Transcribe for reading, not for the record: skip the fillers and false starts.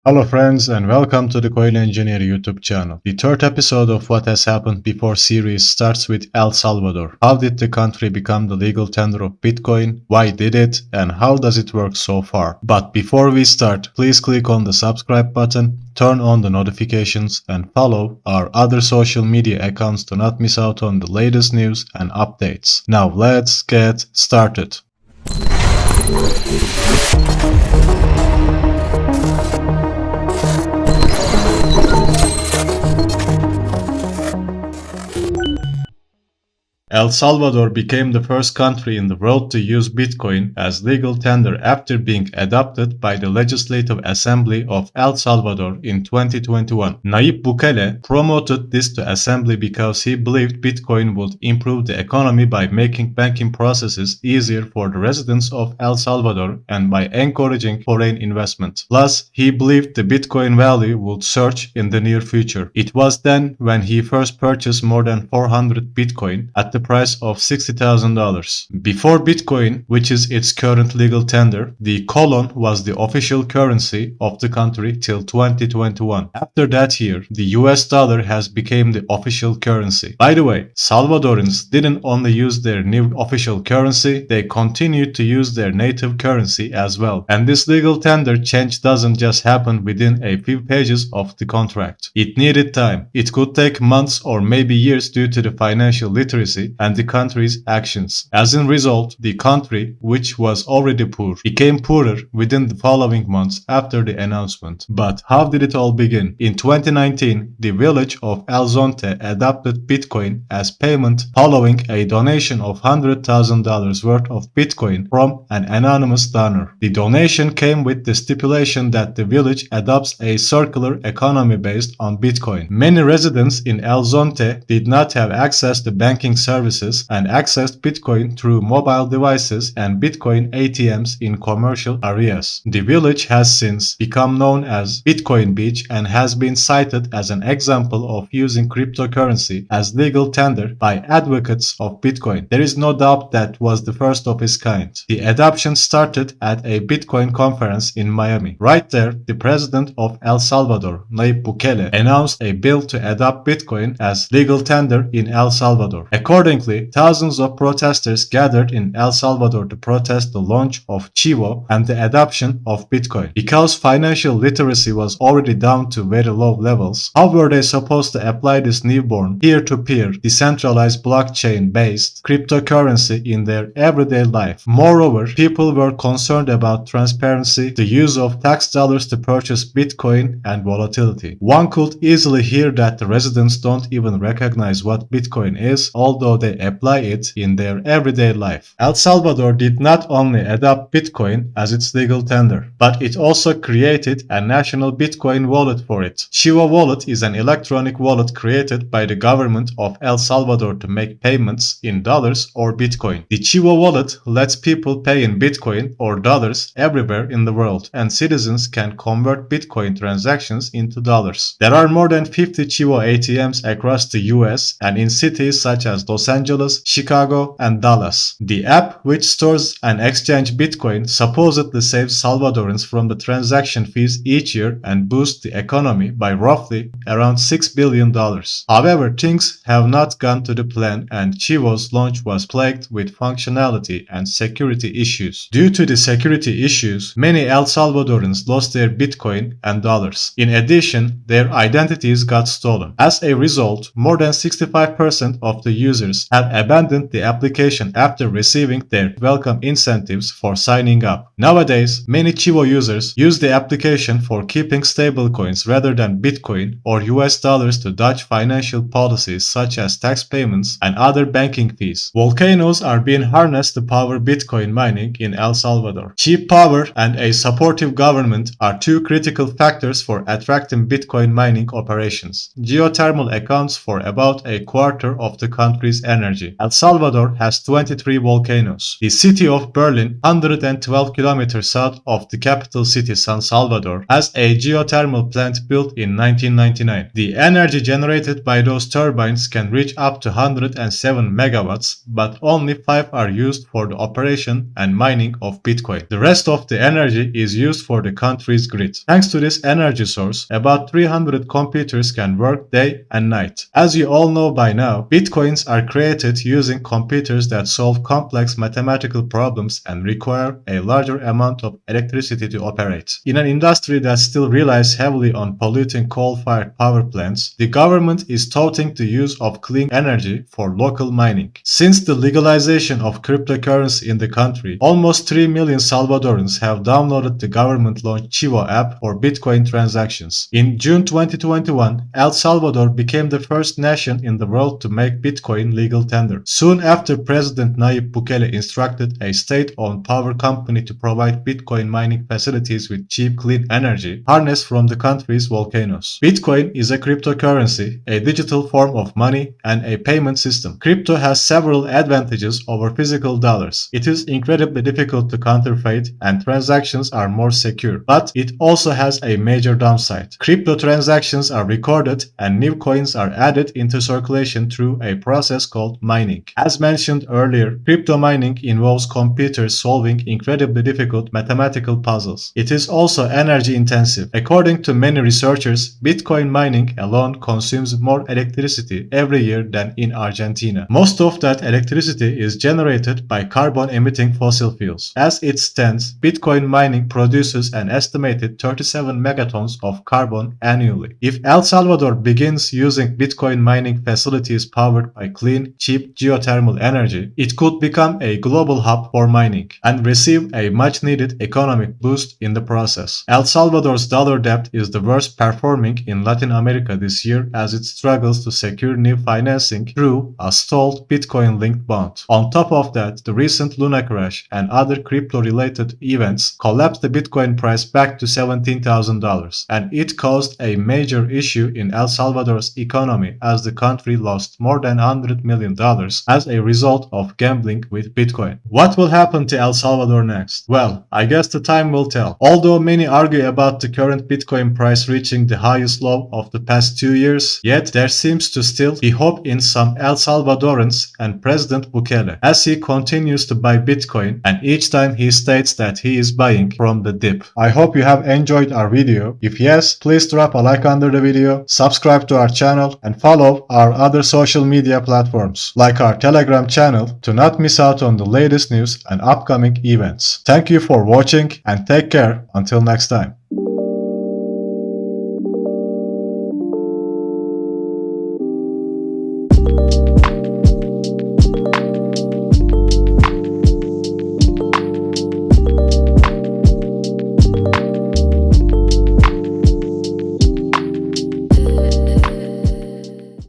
Hello friends and welcome to the Coin Engineer YouTube channel. The third episode of What Has Happened Before series starts with El Salvador. How did the country become the legal tender of Bitcoin? Why did it? And how does it work so far? But before we start, please click on the subscribe button, turn on the notifications and follow our other social media accounts to not miss out on the latest news and updates. Now let's get started. El Salvador became the first country in the world to use Bitcoin as legal tender after being adopted by the Legislative Assembly of El Salvador in 2021. Nayib Bukele promoted this to Assembly because he believed Bitcoin would improve the economy by making banking processes easier for the residents of El Salvador and by encouraging foreign investment. Plus, he believed the Bitcoin value would surge in the near future. It was then when he first purchased more than 400 Bitcoin at the price of $60,000. Before Bitcoin, which is its current legal tender, the colon was the official currency of the country till 2021. After that year, the US dollar has become the official currency. By the way, Salvadorans didn't only use their new official currency, they continued to use their native currency as well. And this legal tender change doesn't just happen within a few pages of the contract. It needed time. It could take months or maybe years due to the financial literacy and the country's actions. As a result, the country, which was already poor, became poorer within the following months after the announcement. But how did it all begin? In 2019, the village of El Zonte adopted Bitcoin as payment following a donation of $100,000 worth of Bitcoin from an anonymous donor. The donation came with the stipulation that the village adopts a circular economy based on Bitcoin. Many residents in El Zonte did not have access to banking services and accessed Bitcoin through mobile devices and Bitcoin ATMs in commercial areas. The village has since become known as Bitcoin Beach and has been cited as an example of using cryptocurrency as legal tender by advocates of Bitcoin. There is no doubt that was the first of its kind. The adoption started at a Bitcoin conference in Miami. Right there, the president of El Salvador, Nayib Bukele, announced a bill to adopt Bitcoin as legal tender in El Salvador. Accordingly, thousands of protesters gathered in El Salvador to protest the launch of Chivo and the adoption of Bitcoin. Because financial literacy was already down to very low levels, how were they supposed to apply this newborn, peer-to-peer, decentralized blockchain-based cryptocurrency in their everyday life? Moreover, people were concerned about transparency, the use of tax dollars to purchase Bitcoin, and volatility. One could easily hear that the residents don't even recognize what Bitcoin is, although they apply it in their everyday life. El Salvador did not only adopt Bitcoin as its legal tender, but it also created a national Bitcoin wallet for it. Chivo Wallet is an electronic wallet created by the government of El Salvador to make payments in dollars or Bitcoin. The Chivo Wallet lets people pay in Bitcoin or dollars everywhere in the world, and citizens can convert Bitcoin transactions into dollars. There are more than 50 Chivo ATMs across the US and in cities such as Los Angeles, Chicago, and Dallas. The app, which stores and exchanges Bitcoin, supposedly saves Salvadorans from the transaction fees each year and boosts the economy by roughly around $6 billion. However, things have not gone to the plan and Chivo's launch was plagued with functionality and security issues. Due to the security issues, many El Salvadorans lost their Bitcoin and dollars. In addition, their identities got stolen. As a result, more than 65% of the users have abandoned the application after receiving their welcome incentives for signing up. Nowadays, many Chivo users use the application for keeping stablecoins rather than Bitcoin or US dollars to dodge financial policies such as tax payments and other banking fees. Volcanoes are being harnessed to power Bitcoin mining in El Salvador. Cheap power and a supportive government are two critical factors for attracting Bitcoin mining operations. Geothermal accounts for about a quarter of the country's country's energy. El Salvador has 23 volcanoes. The city of Berlin, 112 kilometers south of the capital city San Salvador, has a geothermal plant built in 1999. The energy generated by those turbines can reach up to 107 megawatts, but only 5 are used for the operation and mining of Bitcoin. The rest of the energy is used for the country's grid. Thanks to this energy source, about 300 computers can work day and night. As you all know by now, Bitcoins are created using computers that solve complex mathematical problems and require a larger amount of electricity to operate. In an industry that still relies heavily on polluting coal-fired power plants, the government is touting the use of clean energy for local mining. Since the legalization of cryptocurrency in the country, almost 3 million Salvadorans have downloaded the government-launched Chivo app for Bitcoin transactions. In June 2021, El Salvador became the first nation in the world to make Bitcoin legal tender. Soon after, President Nayib Bukele instructed a state-owned power company to provide Bitcoin mining facilities with cheap clean energy harnessed from the country's volcanoes. Bitcoin is a cryptocurrency, a digital form of money, and a payment system. Crypto has several advantages over physical dollars. It is incredibly difficult to counterfeit and transactions are more secure. But it also has a major downside. Crypto transactions are recorded and new coins are added into circulation through a process called mining. As mentioned earlier, crypto mining involves computers solving incredibly difficult mathematical puzzles. It is also energy intensive. According to many researchers, Bitcoin mining alone consumes more electricity every year than in Argentina. Most of that electricity is generated by carbon-emitting fossil fuels. As it stands, Bitcoin mining produces an estimated 37 megatons of carbon annually. If El Salvador begins using Bitcoin mining facilities powered by clean, cheap geothermal energy, it could become a global hub for mining and receive a much-needed economic boost in the process. El Salvador's dollar debt is the worst performing in Latin America this year as it struggles to secure new financing through a stalled Bitcoin-linked bond. On top of that, the recent Luna crash and other crypto-related events collapsed the Bitcoin price back to $17,000, and it caused a major issue in El Salvador's economy as the country lost more than $100 million as a result of gambling with Bitcoin. What will happen to El Salvador next? Well, I guess the time will tell. Although many argue about the current Bitcoin price reaching the highest low of the past 2 years, yet there seems to still be hope in some El Salvadorans and President Bukele as he continues to buy Bitcoin and each time he states that he is buying from the dip. I hope you have enjoyed our video. If yes, please drop a like under the video, subscribe to our channel and follow our other social media platforms like our Telegram channel to not miss out on the latest news and upcoming events. Thank you for watching and take care until next time.